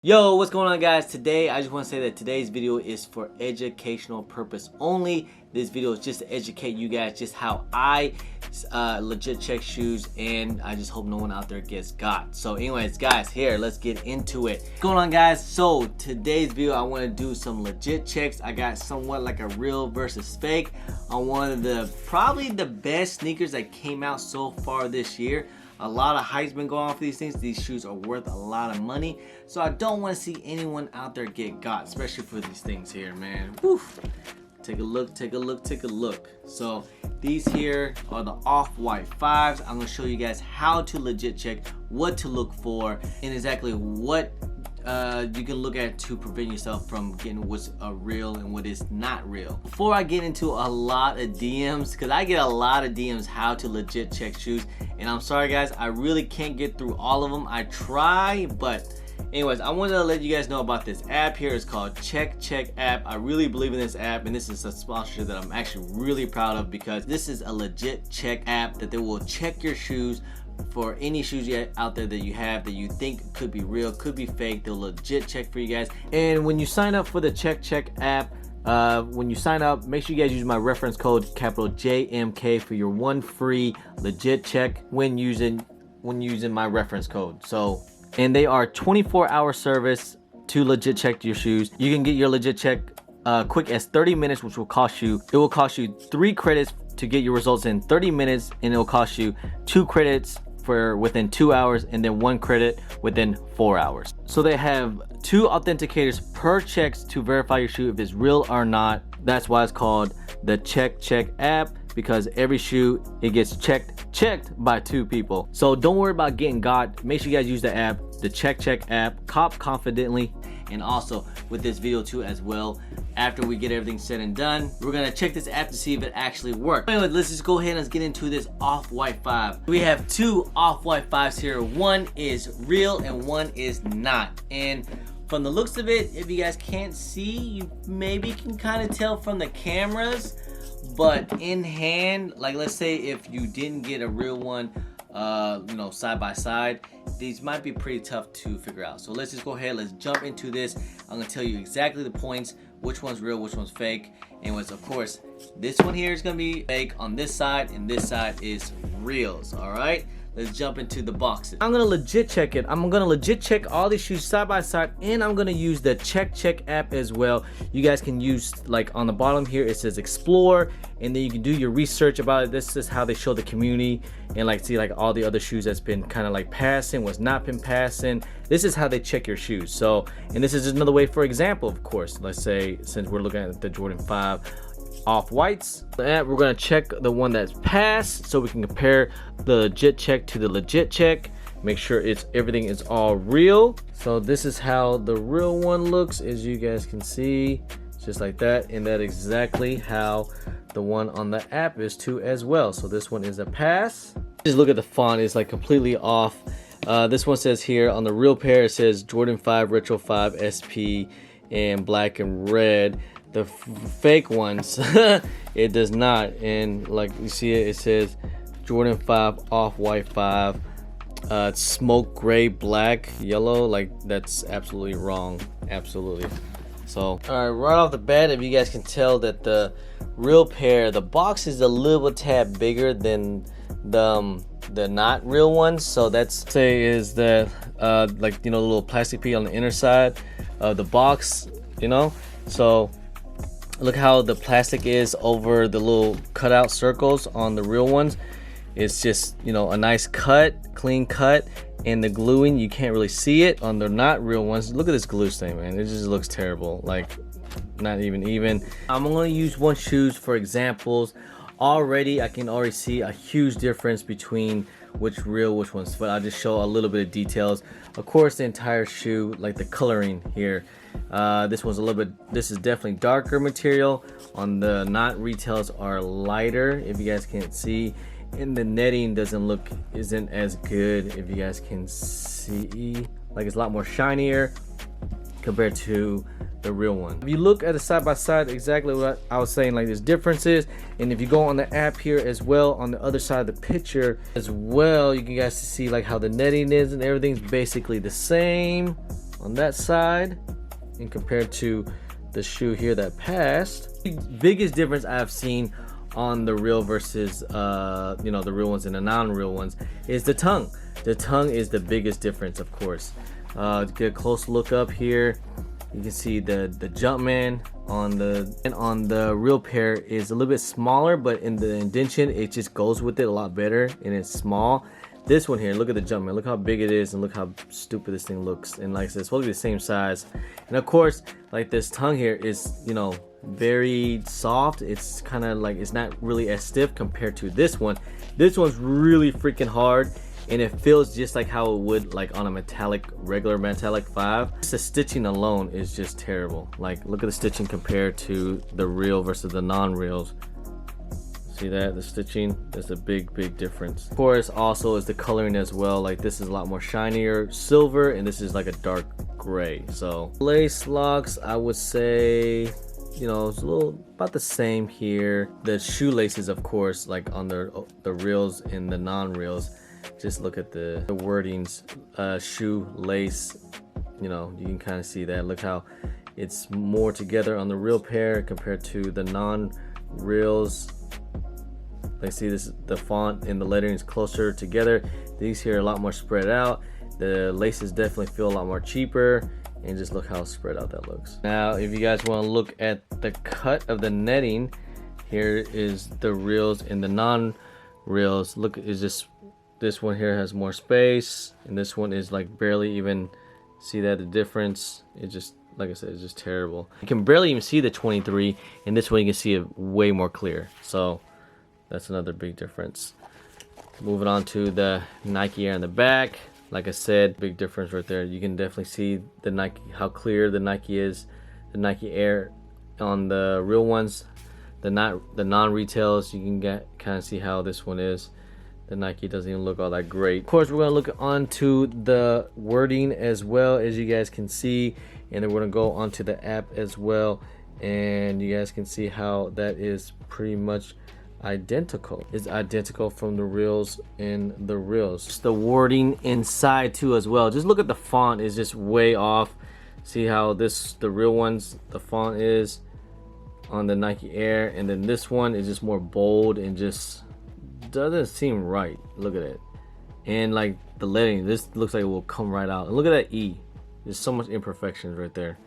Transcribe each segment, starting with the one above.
Yo, what's going on, guys? Today I just want to say that today's video is for educational purpose only. This video is just to educate you guys just how I legit check shoes, and I just hope no one out there gets got. So anyways, guys, here, let's get into it. What's going on, guys? So today's video I want to do some legit checks. I got somewhat like a real versus fake on one of the probably the best sneakers that came out so far this year. A lot of hype's been going on for these things. These shoes are worth a lot of money. So I don't want to see anyone out there get got, especially for these things here, man. Woof. Take a look, take a look, take a look. So these here are the Off-White 5s. I'm going to show you guys how to legit check, what to look for, and exactly what you can look at to prevent yourself from getting what's real and what is not real. Before I get into a lot of DMs, because I get a lot of DMs how to legit check shoes, and I'm sorry guys, I really can't get through all of them. I try, but anyways, I wanted to let you guys know about this app here. It's called CheckCheck app. I really believe in this app, and this is a sponsorship that I'm actually really proud of, because this is a legit check app that they will check your shoes for any shoes out there that you have that you think could be real, could be fake. They'll legit check for you guys. And when you sign up for the CheckCheck app, when you sign up, make sure you guys use my reference code capital JMK for your one free legit check when using my reference code. So, and they are 24-hour service to legit check your shoes. You can get your legit check quick as 30 minutes, which will cost you, it will cost you 3 credits to get your results in 30 minutes, and it will cost you 2 credits for within 2 hours, and then 1 credit within 4 hours. So they have 2 authenticators per checks to verify your shoe if it's real or not. That's why it's called the CheckCheck app, because every shoe, it gets checked by 2 people. So don't worry about getting got. Make sure you guys use the app, the CheckCheck app. Cop confidently. And also with this video too as well, after we get everything said and done, we're gonna check this app to see if it actually works. Anyway, let's just go ahead and let's get into this Off-White 5. We have 2 Off-White 5s here. One is real and one is not. And from the looks of it, if you guys can't see, you maybe can kind of tell from the cameras, but in hand, like let's say if you didn't get a real one, you know, side by side, these might be pretty tough to figure out. So let's just go ahead, let's jump into this. I'm gonna tell you exactly the points, which one's real, which one's fake. Anyways, of course, this one here is gonna be fake on this side, and this side is reals. All right, let's jump into the boxes. I'm gonna legit check it. I'm gonna legit check all these shoes side by side, and I'm gonna use the CheckCheck app as well. You guys can use, like on the bottom here, it says explore, and then you can do your research about it. This is how they show the community, and like see like all the other shoes that's been kind of like passing, what's not been passing. This is how they check your shoes. So, and this is another way, for example, of course, let's say since we're looking at the Jordan 5 Off-Whites, we're going to check the one that's passed so we can compare the legit check to the legit check, make sure everything is all real. So this is how the real one looks, as you guys can see, just like that, and that exactly how the one on the app is too as well. So this one is a pass. Just look at the font, it's like completely off. This one says here on the real pair, it says Jordan 5 Retro 5 SP in black and red. The fake ones, it does not. And like you see it, it says Jordan 5 Off-White 5, smoke gray, black, yellow. Like that's absolutely wrong, absolutely. So all right, right off the bat, if you guys can tell that the real pair, the box is a little tad bigger than the not real ones. So that's say is that like, you know, the little plastic piece on the inner side of the box, you know. So look how the plastic is over the little cutout circles on the real ones. It's just, you know, a nice cut, clean cut, and the gluing, you can't really see it on the not real ones. Look at this glue stain, man. It just looks terrible, like not even. I'm gonna use one shoes for examples. Already I can already see a huge difference between which real, which one's, but I'll just show a little bit of details. Of course, the entire shoe, like the coloring here, this one's a little bit, this is definitely darker material. On the not retails are lighter, if you guys can't see, and the netting isn't as good, if you guys can see. Like it's a lot more shinier compared to the real one. If you look at the side by side, exactly what I was saying, like there's differences. And if you go on the app here as well, on the other side of the picture as well, you can guys see like how the netting is, and everything's basically the same. on that side, and compared to the shoe here that passed. The biggest difference I've seen on the real versus you know, the real ones and the non-real ones is the tongue. The tongue is the biggest difference, of course. Get a close look up here. You can see the Jumpman on the real pair is a little bit smaller, but in the indention it just goes with it a lot better, and it's small. This one here, look at the Jumpman, look how big it is, and look how stupid this thing looks. And like I said, it's supposed to be the same size. And of course, like this tongue here is, you know, very soft. It's kind of like, it's not really as stiff compared to this one. This one's really freaking hard, and it feels just like how it would like on a regular metallic 5. Just the stitching alone is just terrible. Like, look at the stitching compared to the real versus the non-reals. See that? The stitching, there's a big difference. Of course, also is the coloring as well. Like, this is a lot more shinier silver, and this is like a dark gray. So lace locks, I would say, you know, it's a little about the same here. The shoelaces, of course, like on the reels and the non-reels, just look at the wordings, shoelace, you know, you can kind of see that. Look how it's more together on the real pair compared to the non-reels. Like, see this, the font and the lettering is closer together. These here are a lot more spread out. The laces definitely feel a lot more cheaper, and just look how spread out that looks. Now, if you guys want to look at the cut of the netting, here is the reels and the non-reels. Look, is this one here has more space, and this one is like barely even, see that the difference? It just, like I said, it's just terrible. You can barely even see the 23, and this one you can see it way more clear. So that's another big difference. Moving on to the Nike Air in the back. Like I said, big difference right there. You can definitely see the Nike, how clear the Nike is. The Nike Air on the real ones, the non-retails, you can kind of see how this one is. The Nike doesn't even look all that great. Of course, we're gonna look onto the wording as well, as you guys can see, and then we're gonna go onto the app as well, and you guys can see how that is pretty much identical. It's identical from the reels and the reels. Just the wording inside too as well. Just look at the font, is just way off. See how the real ones, the font is on the Nike Air, and then this one is just more bold and just doesn't seem right. Look at it. And like the lettering, this looks like it will come right out. And look at that E. There's so much imperfections right there.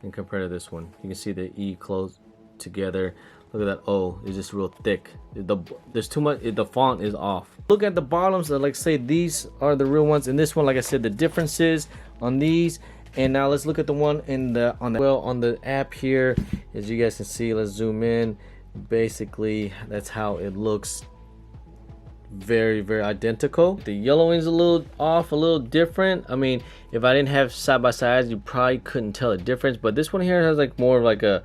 And compared to this one, you can see the E close together. Look at that O, it's just real thick. There's too much, the font is off. Look at the bottoms, like say these are the real ones, and this one, like I said, the differences on these. And now let's look at the one on the app here. As you guys can see, let's zoom in. Basically, that's how it looks. Very identical. The yellowing is a little off, a little different. I mean, if I didn't have side by sides, you probably couldn't tell the difference, but this one here has like more of like a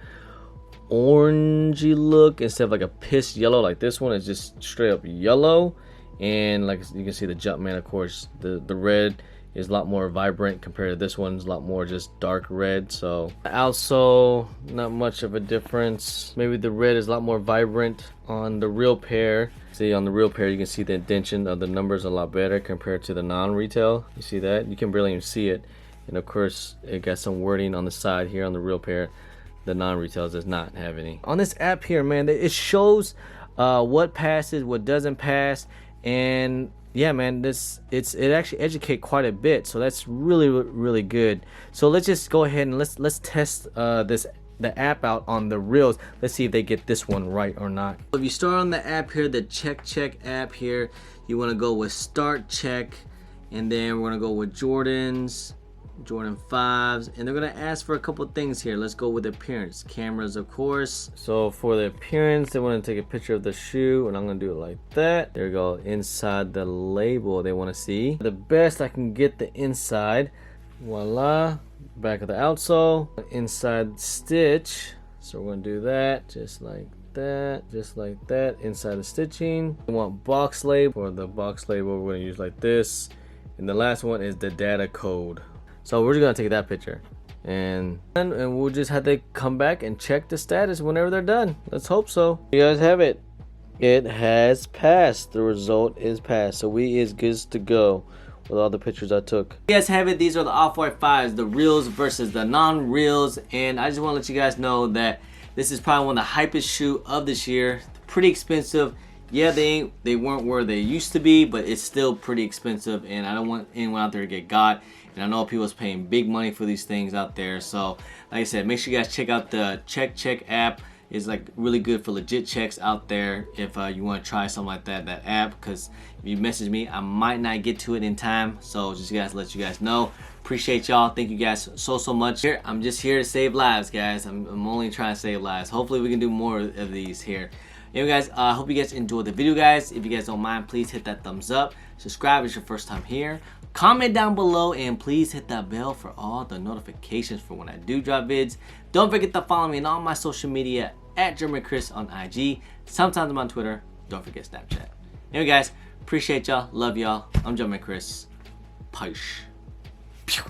orangey look instead of like a piss yellow. Like this one is just straight up yellow, and like you can see the Jumpman, of course, the red is a lot more vibrant compared to this one's a lot more just dark red. So also not much of a difference. Maybe the red is a lot more vibrant on the real pair. See, on the real pair you can see the indentation of the numbers a lot better compared to the non-retail. You see that? You can barely even see it. And of course it got some wording on the side here on the real pair. The non-retail does not have any. On this app here, man, it shows what passes, what doesn't pass, and yeah, man, it actually educate quite a bit. So that's really good. So let's just go ahead and let's test the app out on the reels. Let's see if they get this one right or not. If you start on the app here, the CheckCheck app here, you want to go with Start Check, and then we're gonna go with Jordan 5s, and they're gonna ask for a couple things here. Let's go with appearance, cameras, of course. So for the appearance, they want to take a picture of the shoe, and I'm gonna do it like that. There we go. Inside the label, they want to see the best I can get the inside. Voila. Back of the outsole, inside stitch. So we're gonna do that just like that, just like that. Inside the stitching, we want box label. For the box label, we're gonna use like this, and the last one is the data code. So we're just gonna take that picture, and we'll just have to come back and check the status whenever they're done. Let's hope so. You guys have it. It has passed. The result is passed, so we is good to go. with all the pictures I took. You guys have it. These are the Off-White 5s, the reels versus the non-reels, and I just want to let you guys know that this is probably one of the hypest shoe of this year. Pretty expensive. Yeah, they weren't where they used to be, but it's still pretty expensive, and I don't want anyone out there to get got. And I know people's paying big money for these things out there. So like I said, make sure you guys check out the CheckCheck app. It's like really good for legit checks out there if you want to try something like that app, because if you message me, I might not get to it in time. So just let you guys know. Appreciate y'all. Thank you guys so much. Here, I'm just here to save lives, guys. I'm only trying to save lives. Hopefully we can do more of these here. Anyway, guys, I hope you guys enjoyed the video, guys. If you guys don't mind, please hit that thumbs up. Subscribe if it's your first time here. Comment down below, and please hit that bell for all the notifications for when I do drop vids. Don't forget to follow me on all my social media at German Chris on IG. Sometimes I'm on Twitter. Don't forget Snapchat. Anyway, guys, appreciate y'all. Love y'all. I'm German Chris. Peace. Pew.